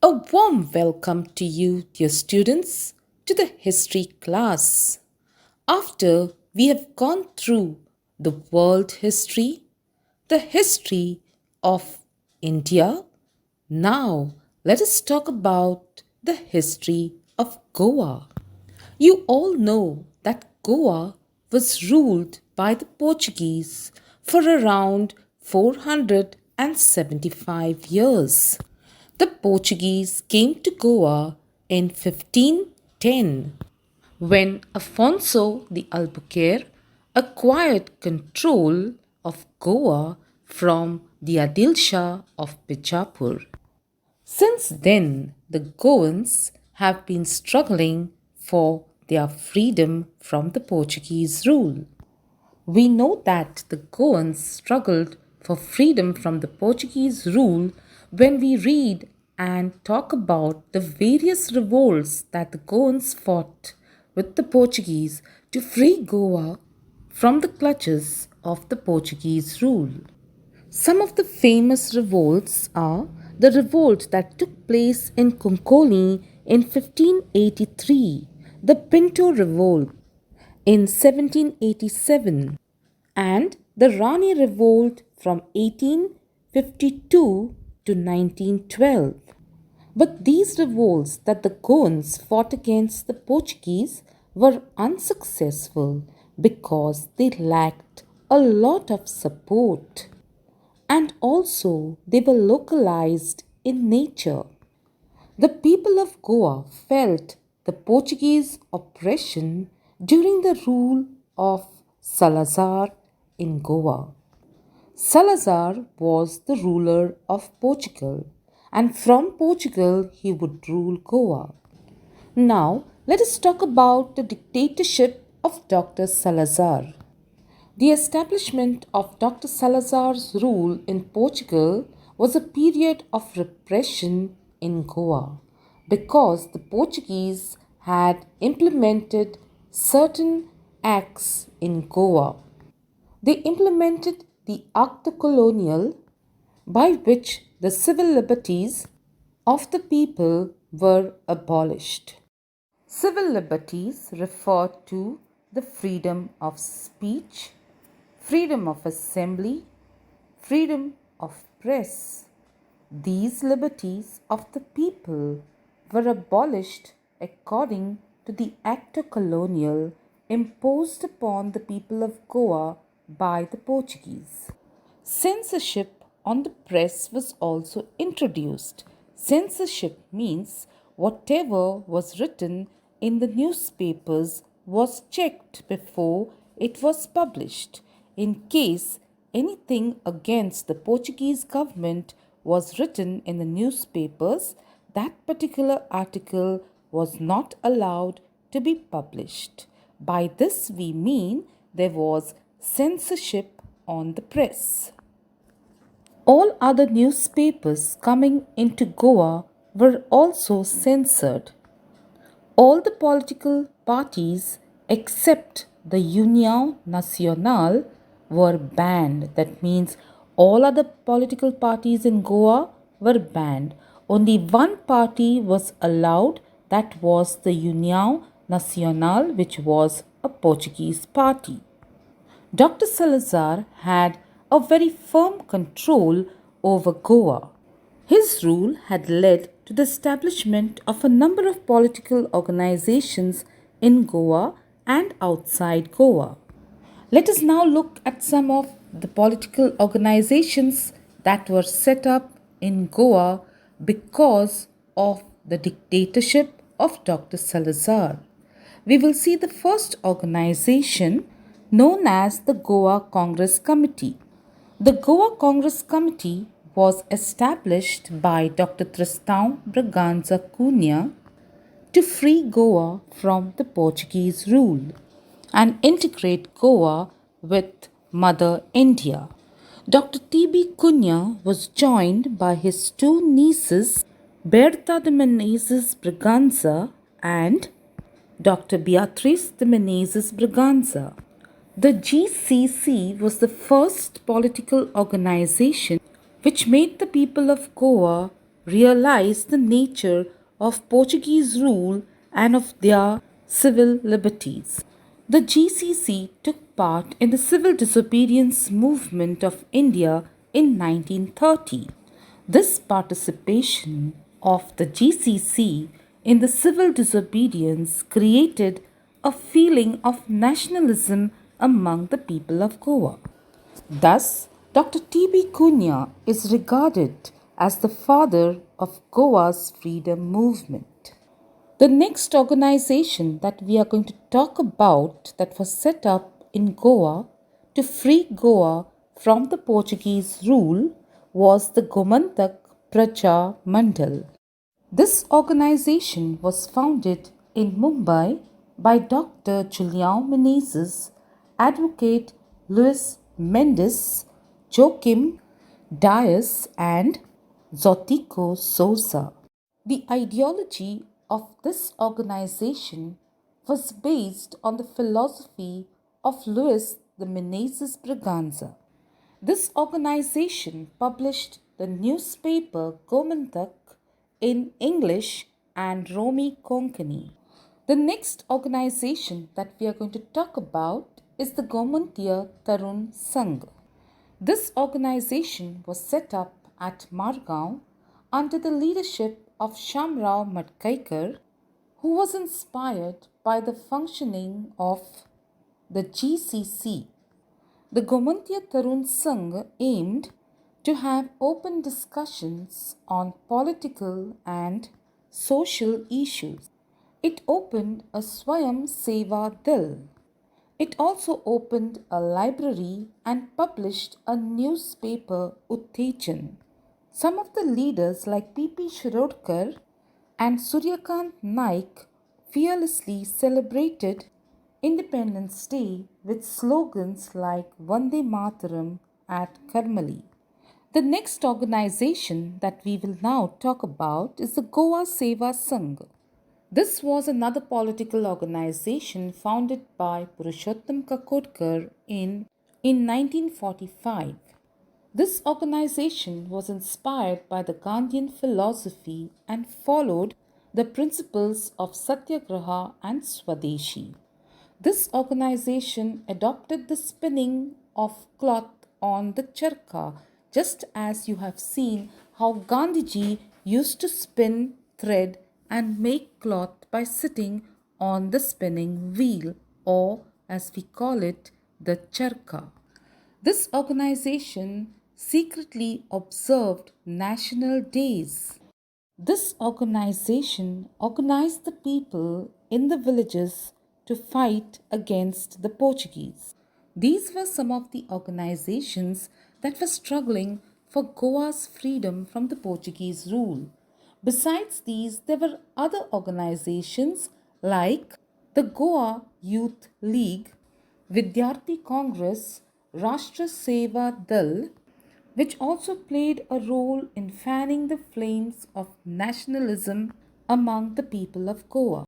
A warm welcome to you, dear students, to the history class. After we have gone through the world history, the history of India, now let us talk about the history of Goa. You all know that Goa was ruled by the Portuguese for around 475 years. The Portuguese came to Goa in 1510 when Afonso the Albuquerque acquired control of Goa from the Adil Shah of Bijapur. Since then, the Goans have been struggling for their freedom from the Portuguese rule. We know that the Goans struggled for freedom from the Portuguese rule when we read and talk about the various revolts that the Goans fought with the Portuguese to free Goa from the clutches of the Portuguese rule. Some of the famous revolts are the revolt that took place in Concoli in 1583, the Pinto Revolt in 1787, and the Rani Revolt from 1852 to 1912. But these revolts that the Goans fought against the Portuguese were unsuccessful because they lacked a lot of support, and also they were localized in nature. The people of Goa felt the Portuguese oppression during the rule of Salazar in Goa. Salazar was the ruler of Portugal, and from Portugal he would rule Goa. Now, let us talk about the dictatorship of Dr. Salazar. The establishment of Dr. Salazar's rule in Portugal was a period of repression in Goa because the Portuguese had implemented certain acts in Goa. They implemented the Acta Colonial, by which the civil liberties of the people were abolished. Civil liberties refer to the freedom of speech, freedom of assembly, freedom of press. These liberties of the people were abolished according to the Acta Colonial imposed upon the people of Goa by the Portuguese. Censorship on the press was also introduced. Censorship means whatever was written in the newspapers was checked before it was published. In case anything against the Portuguese government was written in the newspapers, that particular article was not allowed to be published. By this we mean there was censorship on the press. All other newspapers coming into Goa were also censored. All the political parties except the União Nacional were banned. That means all other political parties in Goa were banned. Only one party was allowed, that was the União Nacional, which was a Portuguese party. Dr. Salazar had a very firm control over Goa. His rule had led to the establishment of a number of political organizations in Goa and outside Goa. Let us now look at some of the political organizations that were set up in Goa because of the dictatorship of Dr. Salazar. We will see the first organization known as the Goa Congress Committee. The Goa Congress Committee was established by Dr. Tristão Bragança Cunha to free Goa from the Portuguese rule and integrate Goa with Mother India. Dr. T.B. Cunha was joined by his two nieces, Berta de Menezes Bragança and Dr. Beatriz de Menezes Bragança. The GCC was the first political organization which made the people of Goa realized the nature of Portuguese rule and of their civil liberties. The GCC took part in the civil disobedience movement of India in 1930. This participation of the GCC in the civil disobedience created a feeling of nationalism among the people of Goa. Thus, Dr. T.B. Cunha is regarded as the father of Goa's freedom movement. The next organization that we are going to talk about that was set up in Goa to free Goa from the Portuguese rule was the GOMANTAK PRAJA MANDAL. This organization was founded in Mumbai by Dr. Julião Menezes, Advocate Luis Mendes, Joaquim Dias, and ZOTICO SOUZA. The ideology of this organization was based on the philosophy of Luis de Menezes Braganza. This organization published the newspaper Gomantak in English and Romi Konkani. The next organization that we are going to talk about is the Gomantiya Tarun SANGH. This organization was set up at Margao under the leadership of Shamrao Madkaikar, who was inspired by the functioning of the GCC. The Gomantiya Tarun Sangh aimed to have open discussions on political and social issues. It opened a SWAYAM SEVA Dil. It also opened a library and published a newspaper Uttejan. Some of the leaders like P.P. Shirodkar and Suryakant Naik fearlessly celebrated Independence Day with slogans like Vande Mataram at Karmali. The next organization that we will now talk about is the Goa Seva Sangh. This was another political organization founded by Purushottam Kakodkar in 1945. This organization was inspired by the Gandhian philosophy and followed the principles of Satyagraha and Swadeshi. This organization adopted the spinning of cloth on the charkha, just as you have seen how Gandhiji used to spin thread and make cloth by sitting on the spinning wheel, or as we call it, the charkha. This organization secretly observed national days. This organization organized the people in the villages to fight against the Portuguese. These were some of the organizations that were struggling for Goa's freedom from the Portuguese rule. Besides these, there were other organizations like the Goa Youth League, Vidyarthhi Congress, RASHTRA SEVA Dal, which also played a role in fanning the flames of nationalism among the people of Goa.